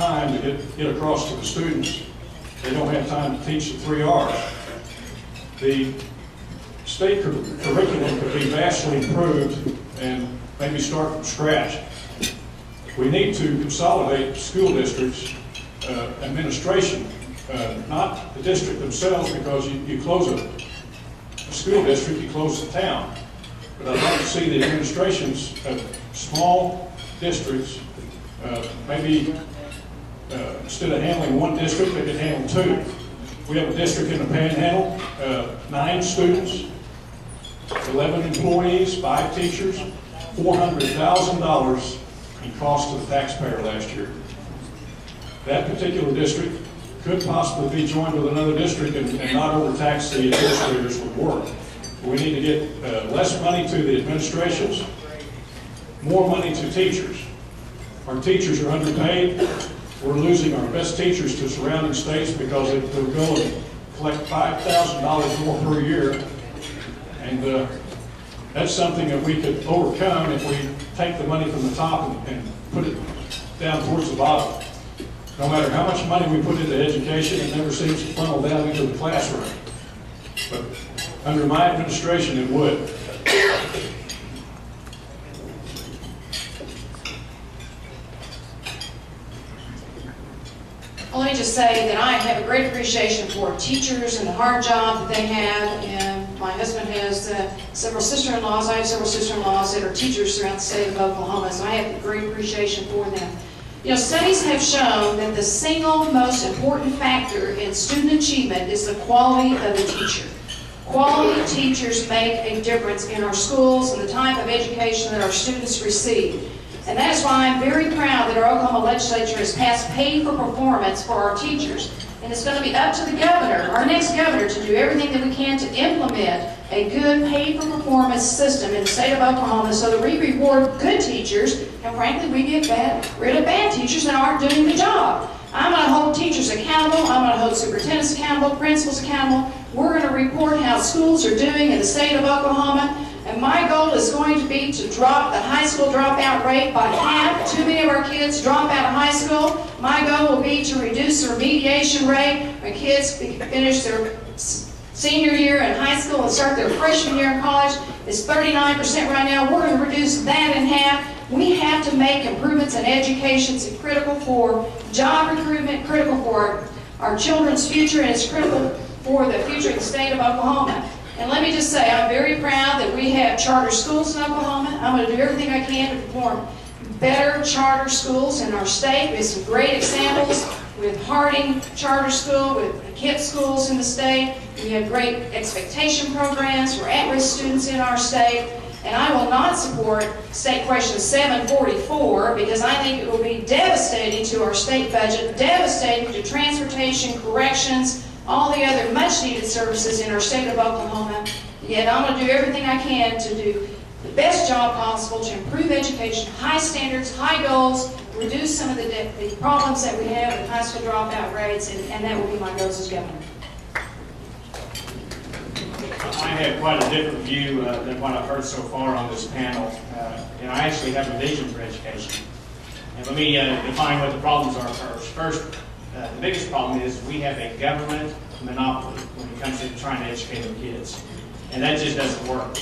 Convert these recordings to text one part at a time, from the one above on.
time to get across to the students. They don't have time to teach the 3 R's. The state curriculum could be vastly improved and maybe start from scratch. We need to consolidate school districts, administration, not the district themselves, because you close a school district, you close the town. But I'd like to see the administrations of small districts, maybe instead of handling 1 district, they could handle 2. We have a district in the Panhandle, 9 students, 11 employees, 5 teachers, $400,000 in cost to the taxpayer last year. That particular district could possibly be joined with another district and not overtax the administrators with work. We need to get less money to the administrations, more money to teachers. Our teachers are underpaid. We're losing our best teachers to surrounding states because they'll go and collect $5,000 more per year. And that's something that we could overcome if we take the money from the top and put it down towards the bottom. No matter how much money we put into education, it never seems to funnel down into the classroom. But under my administration, it would. Well, let me just say that I have a great appreciation for teachers and the hard job that they have, and my husband has several sister-in-laws. I have several sister-in-laws that are teachers throughout the state of Oklahoma, so I have a great appreciation for them. You know, studies have shown that the single most important factor in student achievement is the quality of the teacher. Quality teachers make a difference in our schools and the type of education that our students receive. And that is why I'm very proud that our Oklahoma legislature has passed pay for performance for our teachers. And it's going to be up to the governor, our next governor, to do everything that we can to implement a good pay for performance system in the state of Oklahoma so that we reward good teachers, and frankly, we get rid of bad teachers that aren't doing the job. I'm going to hold teachers accountable. I'm going to hold superintendents accountable, principals accountable. We're going to report how schools are doing in the state of Oklahoma. And my goal is going to be to drop the high school dropout rate by half. Too many of our kids drop out of high school. My goal will be to reduce the remediation rate when kids finish their senior year in high school and start their freshman year in college. It's 39% right now. We're going to reduce that in half. We have to make improvements in education. It's critical for job recruitment, critical for our children's future, and it's critical for the future of the state of Oklahoma. And let me just say, I'm very proud that we have charter schools in Oklahoma. I'm going to do everything I can to form better charter schools in our state. We have some great examples with Harding Charter School, with KIPP schools in the state. We have great expectation programs for at-risk students in our state. And I will not support State Question 744 because I think it will be devastating to our state budget, devastating to transportation, corrections, all the other much-needed services in our state of Oklahoma. Yet I'm going to do everything I can to do the best job possible to improve education, high standards, high goals, reduce some of the problems that we have with high school dropout rates, and that will be my goals as governor. I have quite a different view than what I've heard so far on this panel. And I actually have a vision for education. And let me define what the problems are first. First, the biggest problem is we have a government monopoly when it comes to trying to educate our kids. And that just doesn't work.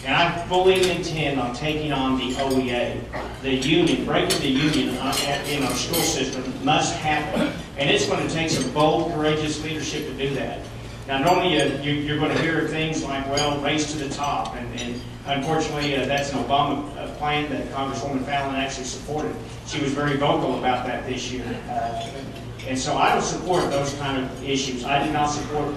And I fully intend on taking on the OEA. The union, breaking the union in our school system must happen. And it's going to take some bold, courageous leadership to do that. Now, normally you're going to hear things like, well, race to the top. And unfortunately, that's an Obama plan that Congresswoman Fallon actually supported. She was very vocal about that this year. And so I don't support those kind of issues. I did not support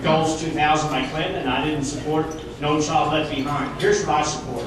Goals 2000 by Clinton, and I didn't support No Child Left Behind. Here's what I support.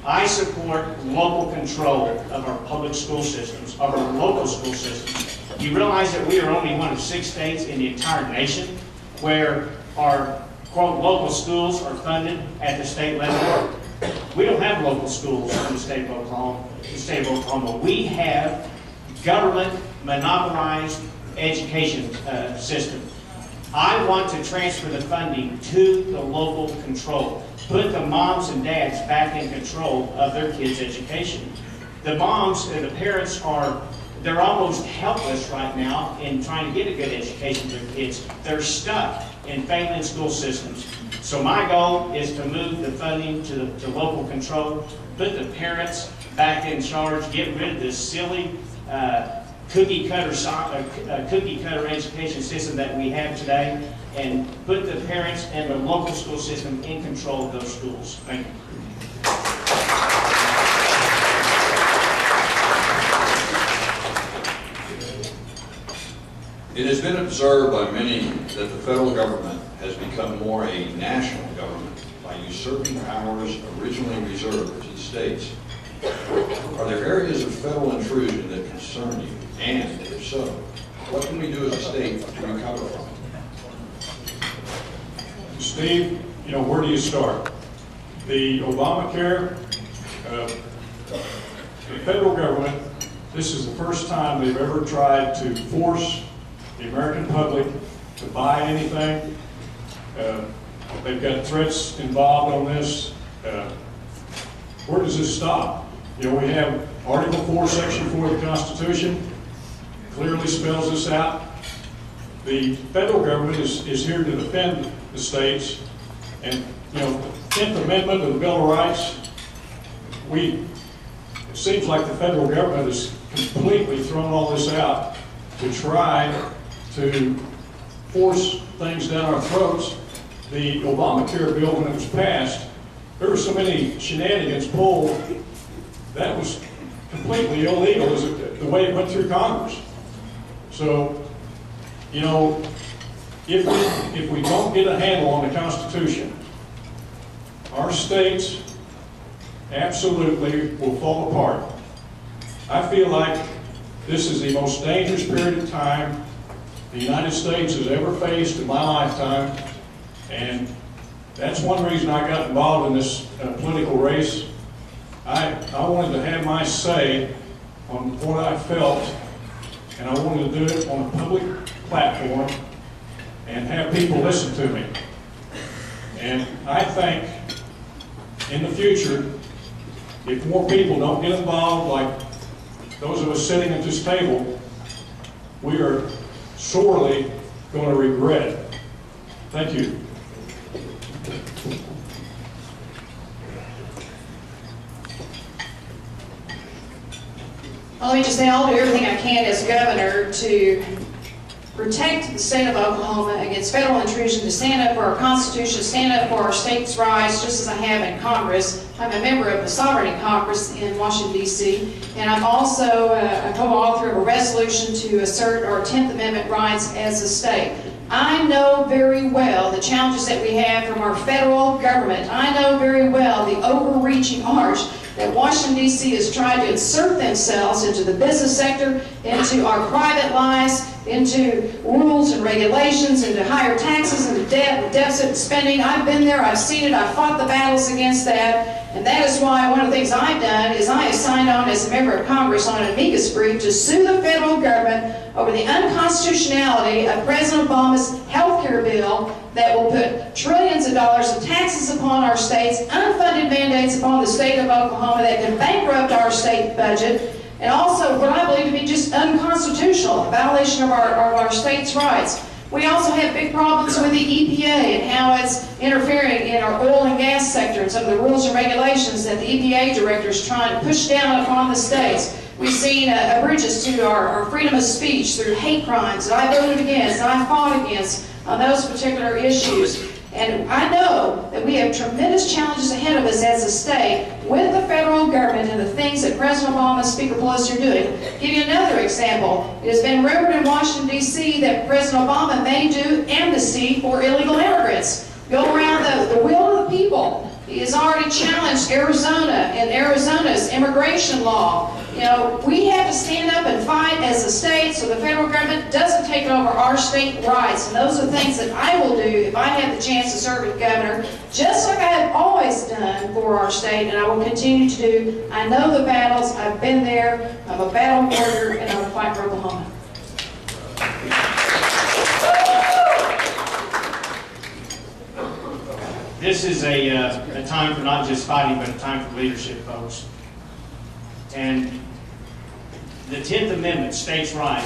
I support local control of our public school systems, of our local school systems. You realize that we are only one of 6 states in the entire nation where our, quote, local schools are funded at the state level. We don't have local schools in the state of Oklahoma. We have government monopolized education system. I want to transfer the funding to the local control. Put the moms and dads back in control of their kids' education. The moms and the parents are they're almost helpless right now in trying to get a good education for their kids. They're stuck in failing school systems. So my goal is to move the funding to local control, put the parents back in charge, get rid of this silly cookie cutter education system that we have today, and put the parents and the local school system in control of those schools. Thank you. It has been observed by many that the federal government has become more a national government by usurping powers originally reserved to the states. Are there areas of federal intrusion that concern you? And if so, what can we do as a state to recover from it? Steve, where do you start? The Obamacare, the federal government, this is the first time they've ever tried to force the American public to buy anything. They've got threats involved on this. Where does this stop? We have Article 4, Section 4 of the Constitution clearly spells this out. The federal government is here to defend the states, and the 10th Amendment of the Bill of Rights, it seems like the federal government has completely thrown all this out to try to force things down our throats. The Obamacare bill, when it was passed, there were so many shenanigans pulled. That was completely illegal the way it went through Congress. So, if we don't get a handle on the Constitution, our states absolutely will fall apart. I feel like this is the most dangerous period of time the United States has ever faced in my lifetime, and that's one reason I got involved in this political race. I wanted to have my say on what I felt, and I wanted to do it on a public platform and have people listen to me. And I think in the future, if more people don't get involved, like those of us sitting at this table, we are sorely going to regret it. Thank you. Well, let me just say I'll do everything I can as governor to protect the state of Oklahoma against federal intrusion, to stand up for our Constitution, stand up for our state's rights, just as I have in Congress. I'm a member of the Sovereignty Congress in Washington, D.C., and I'm also a co-author of a resolution to assert our 10th Amendment rights as a state. I know very well the challenges that we have from our federal government. I know very well the overreaching arch that Washington, D.C. has tried to insert themselves into the business sector, into our private lives, into rules and regulations, into higher taxes, into debt, and deficit and spending. I've been there, I've seen it, I've fought the battles against that, and that is why one of the things I've done is I have signed on as a member of Congress on an amicus brief to sue the federal government over the unconstitutionality of President Obama's health care bill that will put trillions of dollars of taxes upon our states, unfunded mandates upon the state of Oklahoma that can bankrupt our state budget, and also what I believe to be just unconstitutional, a violation of our state's rights. We also have big problems with the EPA and how it's interfering in our oil and gas sector and some of the rules and regulations that the EPA director is trying to push down upon the states. We've seen bridges to our freedom of speech through hate crimes that I voted against and I fought against on those particular issues. And I know that we have tremendous challenges ahead of us as a state with the federal government and the things that President Obama and Speaker Pelosi are doing. I'll give you another example. It has been rumored in Washington, D.C. that President Obama may do amnesty for illegal immigrants. Go around the will of the people. He has already challenged Arizona and Arizona's immigration law. We have to stand up and fight as a state so the federal government doesn't take over our state rights. And those are the things that I will do if I have the chance to serve as governor, just like I have always done for our state, and I will continue to do. I know the battles. I've been there. I'm a battle warrior, and I'm a fight for Oklahoma. This is a time for not just fighting, but a time for leadership, folks. And The 10th Amendment states rights